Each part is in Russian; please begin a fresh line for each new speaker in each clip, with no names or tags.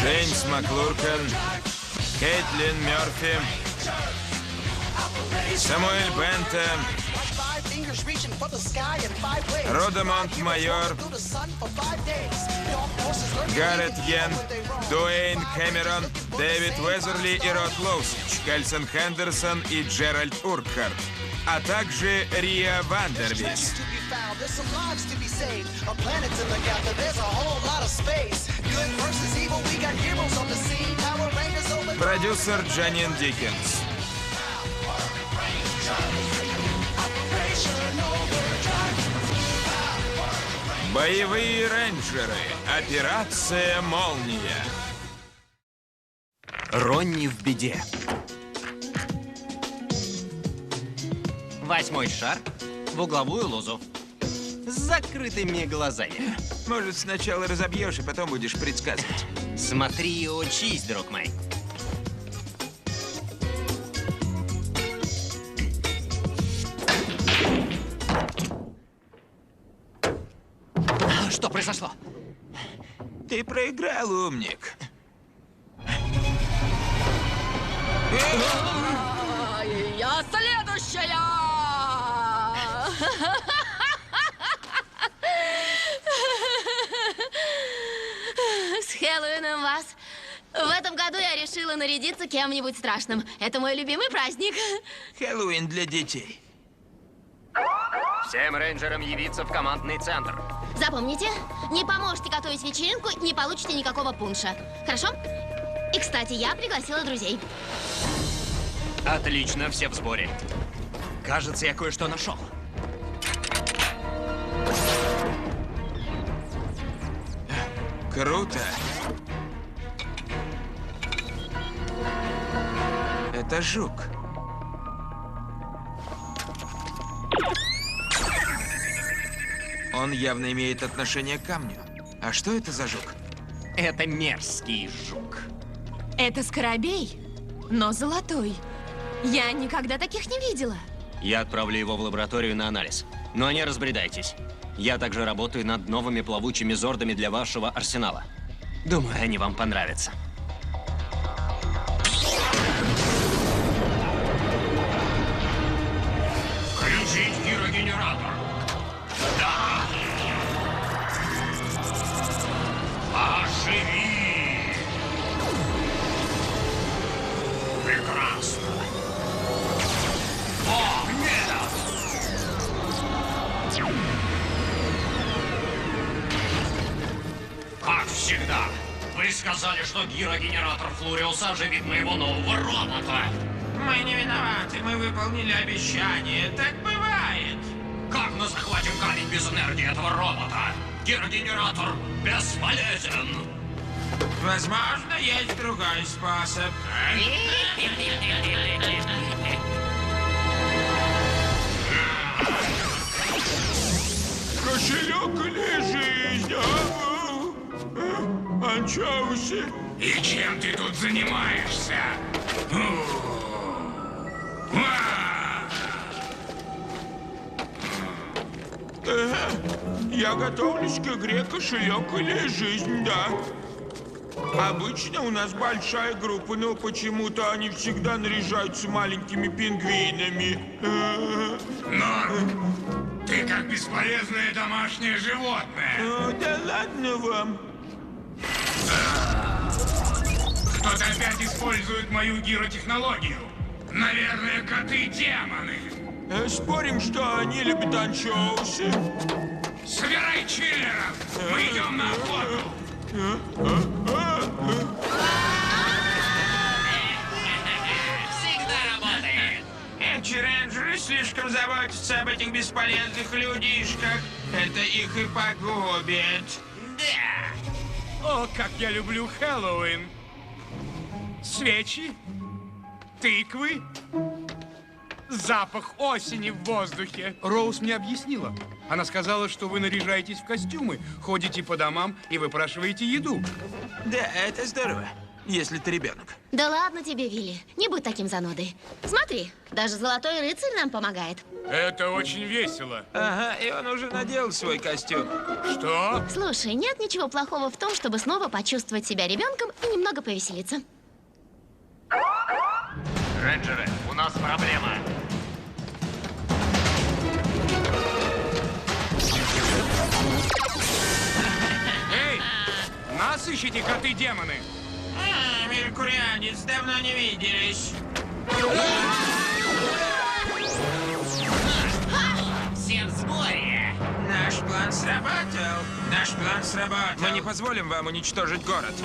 Джеймс Маклуркан, Кейтлин Мерфи, Самуэль Бентам, Родамонт Майор, Гаррет Йен, Дуэйн Кэмерон, Дэвид Уэзерли и Род Лоусич, Кельсон Хендерсон и Джеральд Уркхарт, а также Риа Вандервис. Продюсер Джанин Диккенс. Боевые рейнджеры. Операция «Молния».
Ронни в беде. 8-й шар в угловую лозу. С закрытыми глазами.
Может, сначала разобьешь, и потом будешь предсказывать.
Смотри и учись, друг мой. Что произошло?
Ты проиграл, умник.
Я следующая! С Хэллоуином вас! В этом году я решила нарядиться кем-нибудь страшным. Это мой любимый праздник.
Хэллоуин для детей.
Всем рейнджерам явиться в командный центр.
Запомните, не поможете готовить вечеринку, не получите никакого пунша. Хорошо? И, кстати, я пригласила друзей.
Отлично, все в сборе. Кажется, я кое-что нашел.
Круто. Это жук. Он явно имеет отношение к камню. А что это за жук?
Это мерзкий жук.
Это скоробей, но золотой. Я никогда таких не видела.
Я отправлю его в лабораторию на анализ. Но не разбредайтесь. Я также работаю над новыми плавучими зордами для вашего арсенала. Думаю, они вам понравятся.
Включить гирогенератор. Да. Оживи. Прекрасно. О, нет! Как всегда, вы сказали, что гирогенератор Флуриуса оживит моего нового робота.
Мы не виноваты, мы выполнили обещание. Так бывает.
Как мы захватим камень без энергии этого робота? Гирогенератор бесполезен.
Возможно, есть другой способ.
Кошелек или жизнь? Анчоусы.
И чем ты тут занимаешься?
Я готовлюсь к игре «Кошелек или жизнь», да. Обычно у нас большая группа, но почему-то они всегда наряжаются маленькими пингвинами.
Но ты как бесполезное домашнее животное.
Да ладно вам.
Кто-то опять использует мою гиротехнологию. Наверное, коты-демоны.
Спорим, что они любят анчоусы.
Собирай чиллеров! Мы идем на охоту!
Всегда работает. Эти рейнджеры слишком заботятся об этих бесполезных людишках. Это их и погубит.
Да!
О, как я люблю Хэллоуин! Свечи, тыквы, запах осени в воздухе. Роуз мне объяснила. Она сказала, что вы наряжаетесь в костюмы, ходите по домам и выпрашиваете еду.
Да, это здорово. если ты ребенок.
Да ладно тебе, Вилли. Не будь таким занудой. Смотри, даже Золотой Рыцарь нам помогает.
Это очень весело.
Ага, и он уже надел свой костюм.
Что?
Слушай, нет ничего плохого в том, чтобы снова почувствовать себя ребенком и немного повеселиться.
Рейнджеры, у нас проблема.
Эй, нас ищите, коты-демоны.
Меркурианец, давно не виделись.
Все в сборе.
Наш план сработал. Наш план сработал.
Мы не позволим вам уничтожить город.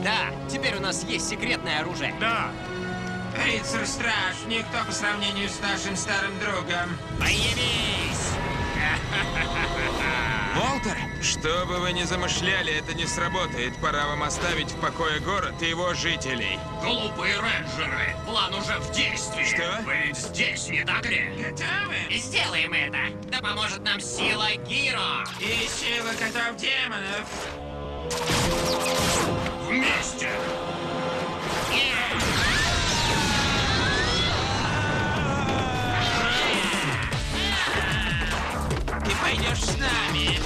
Да, теперь у нас есть секретное оружие.
Да.
Рыцарь-страж, никто по сравнению с нашим старым другом.
Появись!
Волтер, что бы вы ни замышляли, это не сработает. Пора вам оставить в покое город и его жителей.
Глупые рейнджеры, план уже в действии.
Что?
Вы ведь здесь, не так ли?
Готовы?
Сделаем это. Да поможет нам сила Гиро.
И сила котов-демонов.
Вместе.
Ты пойдешь с нами.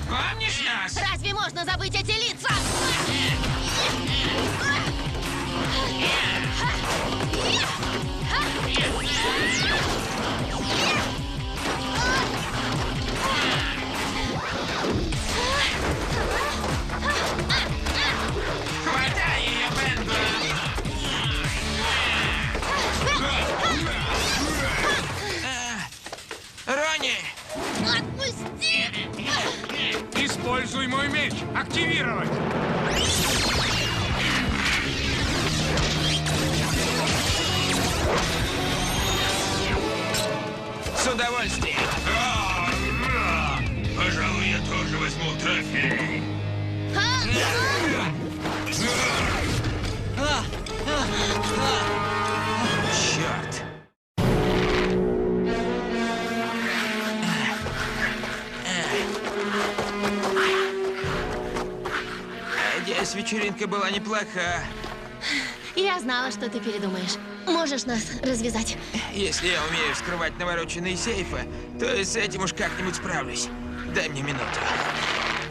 Помнишь нас?
Разве можно забыть эти лица?
Хватай ее, Бенго. Ронни!
Отпусти!
Используй мой меч. Активировать.
С удовольствием.
Пожалуй, я тоже возьму трофей.
Черт. Надеюсь, вечеринка была неплоха.
Я знала, что ты передумаешь. Можешь нас развязать.
Если я умею вскрывать навороченные сейфы, то и с этим уж как-нибудь справлюсь. Дай мне минуту.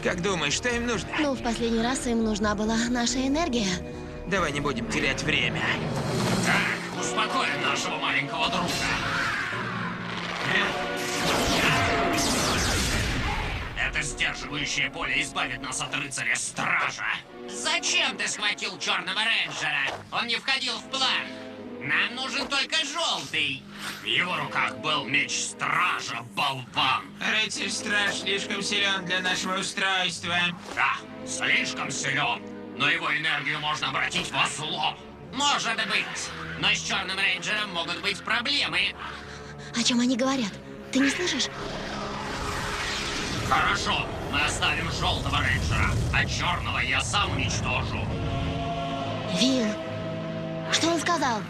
Как думаешь, что им нужно?
Ну, в последний раз им нужна была наша энергия.
Давай не будем терять время.
Так, успокоим нашего маленького друга. Это сдерживающее поле избавит нас от рыцаря-стража. Зачем ты схватил черного рейнджера? Он не входил в план. Нам нужен только желтый. В его руках был меч стража, болван.
Рыцарь-страж слишком силен для нашего устройства.
Да, слишком силен, но его энергию можно обратить во зло. Может быть, но с черным рейнджером могут быть проблемы.
О чем они говорят? Ты не слышишь?
Хорошо, мы оставим желтого рейнджера, а черного я сам уничтожу.
Вилл, что он сказал?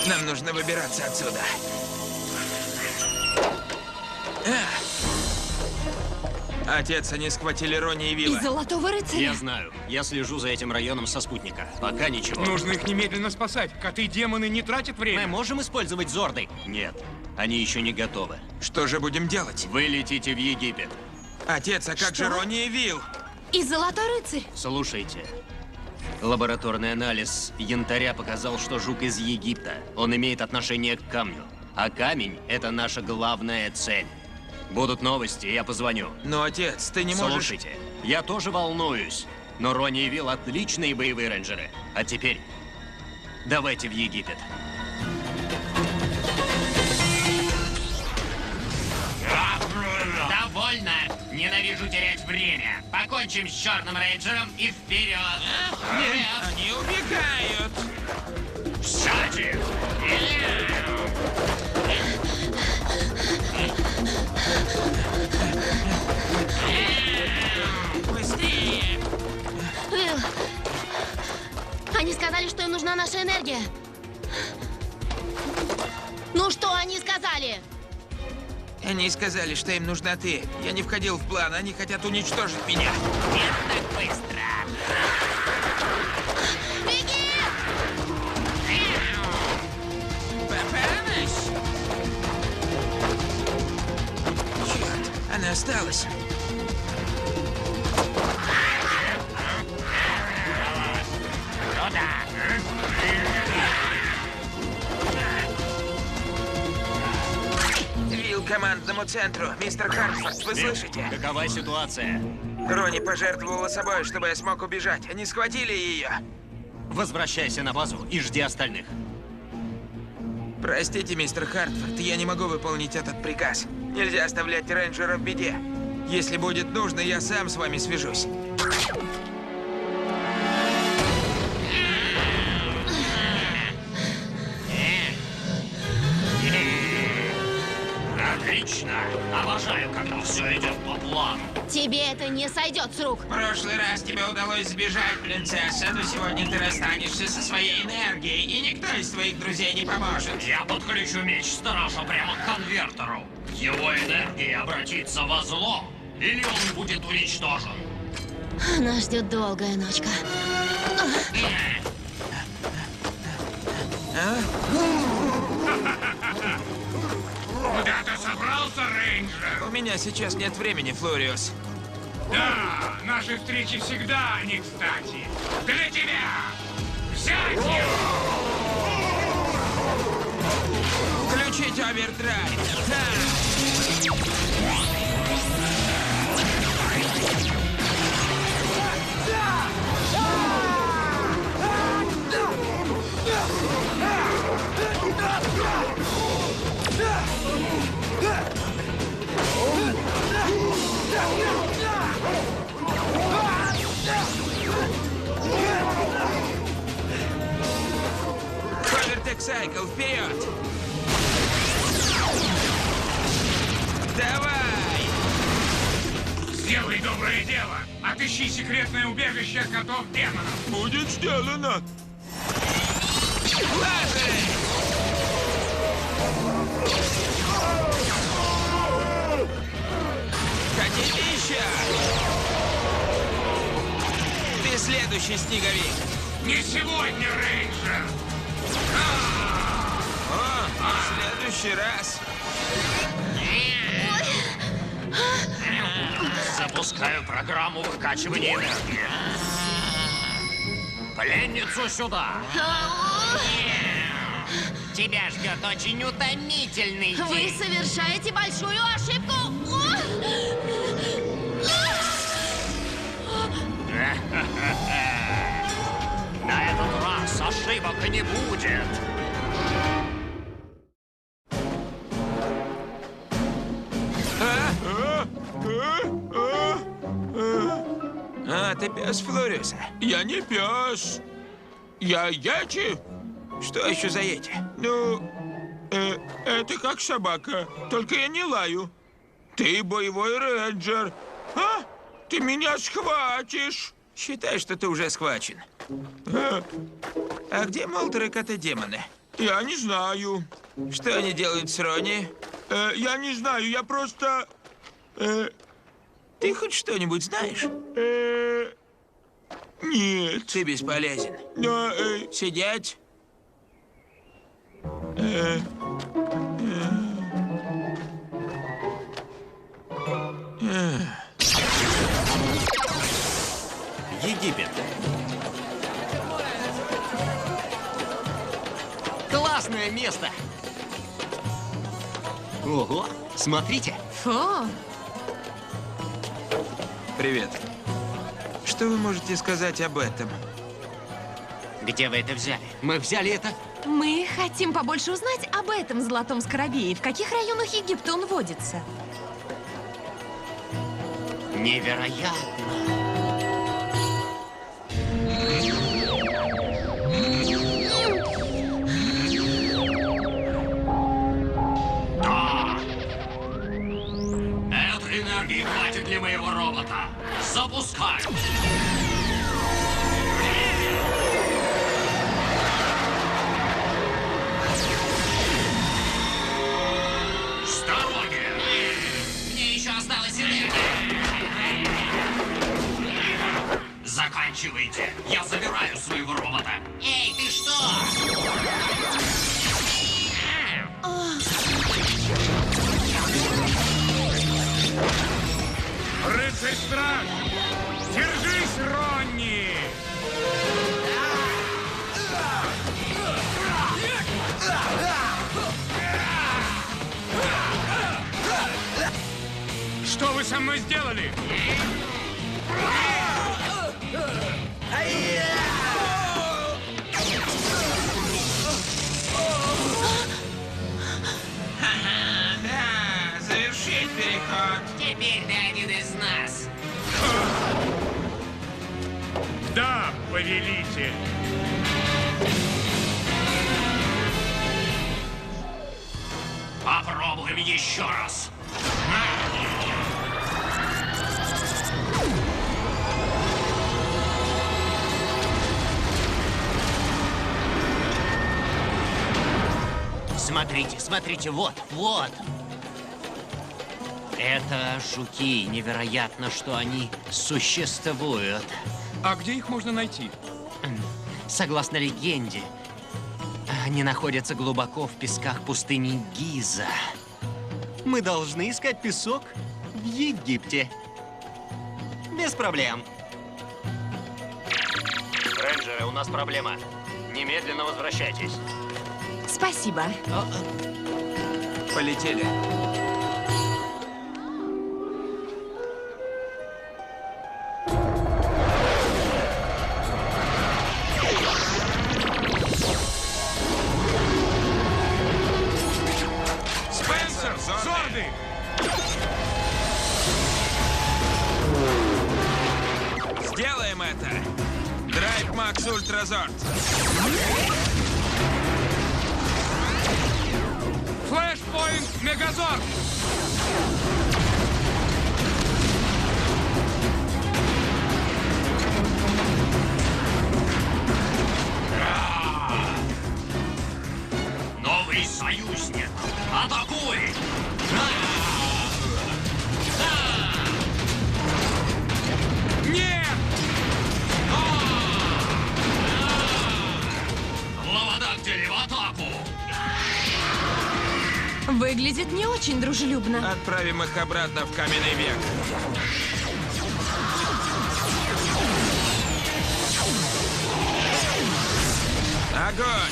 Нам нужно выбираться отсюда. Отец, они схватили Ронни и
И
Вилла.
Золотого Рыцаря.
Я знаю. Я слежу за этим районом со спутника. Пока ничего.
Нужно их немедленно спасать. Коты-демоны не тратят
Мы
время.
можем использовать зорды? Нет. Они еще не готовы.
Что же будем делать?
Вы летите в Египет.
Отец, а как же Ронни и Вилл?
И Золотой Рыцарь.
Слушайте. Лабораторный анализ янтаря показал, что жук из Египта. Он имеет отношение к камню. А камень — это наша главная цель. Будут новости, я позвоню.
Но, отец, ты не можешь...
Слушайте, я тоже волнуюсь. Но Ронни и Вилл отличные боевые рейнджеры. А теперь давайте в Египет.
Довольно. Ненавижу терять время. Покончим с черным рейнджером и вперед. Вперед.
Они убегают.
Сзади.
Быстрее.
Вилл, Они сказали, что им нужна наша энергия. Ну что они сказали?
Они сказали, что им нужна ты. Я не входил в план, они хотят уничтожить меня.
Нет, так быстро.
Беги!
Попалась? Черт, она осталась.
Туда.
Вилл командному центру. Мистер Хартфорд, вы слышите?
Какова ситуация?
Рони пожертвовала собой, чтобы я смог убежать. Они схватили ее.
Возвращайся на базу и жди остальных.
Простите, мистер Хартфорд, я не могу выполнить этот приказ. Нельзя оставлять рейнджера в беде. Если будет нужно, я сам с вами свяжусь.
Отлично. Обожаю, когда все идет по плану.
Тебе это не сойдет с рук.
В прошлый раз тебе удалось сбежать, принцесса, но сегодня ты расстанешься со своей энергией, и никто из твоих друзей не поможет.
Я подключу меч стража прямо к конвертеру. Его энергия обратится во зло, или он будет уничтожен.
Нас ждет долгая ночка.
Куда ты собрался, рейнджер?
У меня сейчас нет времени, Флориус.
Да, наши встречи всегда не кстати. Для тебя! Взять его!
Включить овердрайв! Да! Повертек Сайкл, вперед! Давай!
Сделай доброе дело. Отыщи секретное убежище от котов-демонов.
Будет сделано.
Лазеры! Хотите еще? Ты следующий, снеговик.
Не сегодня, рейнджер.
О, в следующий раз.
Запускаю программу выкачивания энергии. Пленницу сюда. Тебя ждет очень утомительный
Вы
день.
совершаете большую ошибку.
На этот раз ошибок не будет.
А, ты пес Флориуса.
Я не пес. Я Йети.
Что еще за Йети?
Ну, это как собака, только я не лаю. Ты боевой рейнджер. А? Ты меня схватишь.
Считай, что ты уже схвачен. А где Молтер и коты-демоны?
Я не знаю.
Что они делают с Рони?
Я не знаю, я просто...
Ты хоть что-нибудь знаешь?
Нет.
Ты бесполезен.
Но,
Сидеть.
Египет. Классное место. Ого, смотрите.
Фу,
Привет. Что вы можете сказать об этом?
Где вы это взяли? Мы взяли это.
мы хотим побольше узнать об этом золотом скоробее. В каких районах Египта он водится?
Невероятно.
Да. Этой энергии хватит для моего робота. Запускаю. Заканчивайте. Я забираю своего робота. Эй, ты что?
Рыцарь-страж! Держись, Ронни! Что вы со мной сделали?
Да, завершить переход.
Теперь ты один из нас.
Да, повелитель.
Попробуем еще раз.
Смотрите, смотрите, вот, вот. Это жуки. Невероятно, что они существуют.
А где их можно найти?
Согласно легенде, они находятся глубоко в песках пустыни Гиза. Мы должны искать песок в Египте. Без проблем. Рейнджеры, у нас проблема. Немедленно возвращайтесь.
Спасибо.
Полетели.
Спенсер! Зорды!
Сделаем это. Драйв Макс Ультразорд.
Флэшпоинт Мегазорд!
Новый союзник. Атакуй!
Нет!
Лаводактили в атаку!
Выглядит не очень дружелюбно.
Отправим их обратно в каменный век. Огонь!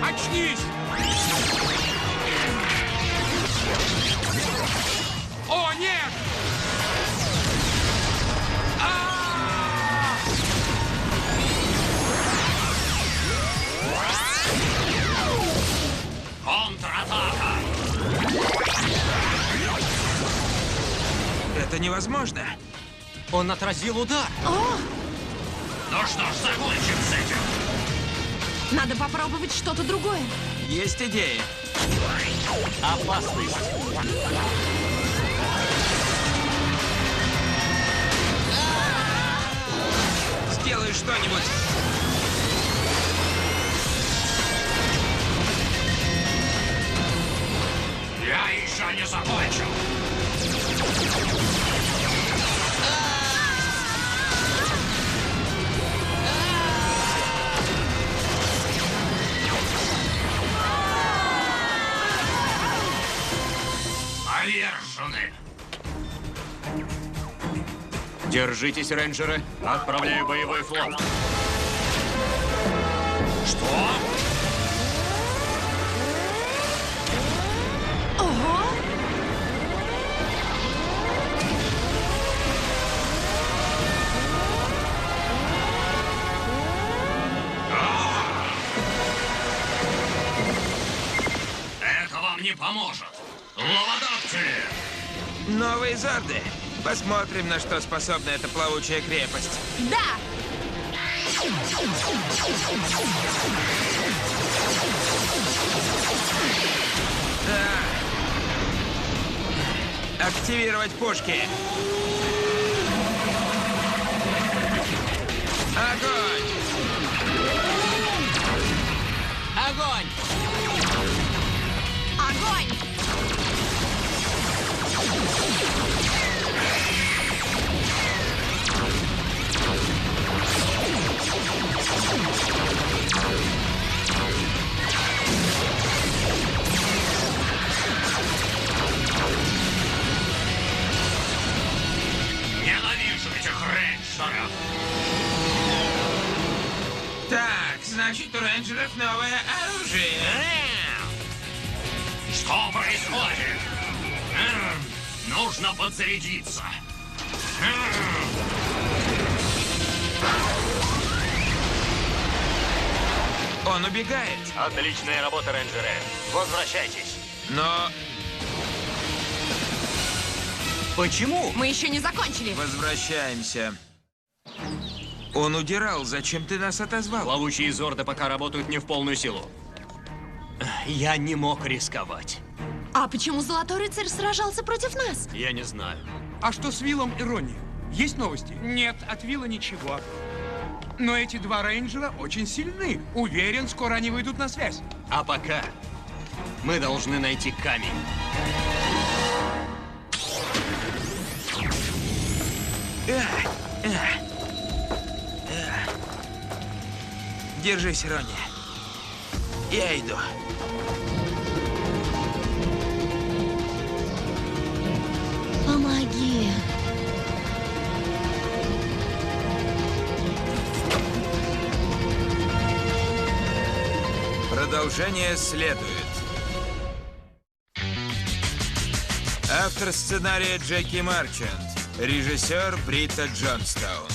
Очнись! О, нет!
Контратака!
Это невозможно.
Он отразил удар.
Ну что ж, закончим с этим.
Надо попробовать что-то другое.
Есть идея.
Опасность.
Сделай что-нибудь.
Я еще не закончил. Повержены.
Держитесь, рейнджеры. Отправляю боевой флот.
Что?
Ого!
Это вам не поможет. Лаводактили!
Новые зорды. Посмотрим, на что способна эта плавучая крепость.
Да!
Активировать пушки. Огонь!
Огонь!
Огонь!
Ненавижу этих рейнджеров.
Так, значит, у рейнджеров новое оружие.
Что происходит? Нужно подзарядиться.
Он убегает.
Отличная работа, рейнджеры. Возвращайтесь.
Но
Почему?
Мы еще не закончили.
возвращаемся. Он удирал. Зачем ты нас отозвал?
Плавучие зорды пока работают не в полную силу. Я не мог рисковать.
А почему Золотой Рыцарь сражался против нас?
Я не знаю.
А что с Виллом и Ронни? Есть новости? Нет, от Вилла ничего. Но эти два рейнджера очень сильны. Уверен, скоро они выйдут на связь.
А пока мы должны найти камень.
Держись, Ронни. Я иду.
Помоги.
Продолжение следует. Автор сценария Джеки Марчант. Режиссер Брита Джонстаун.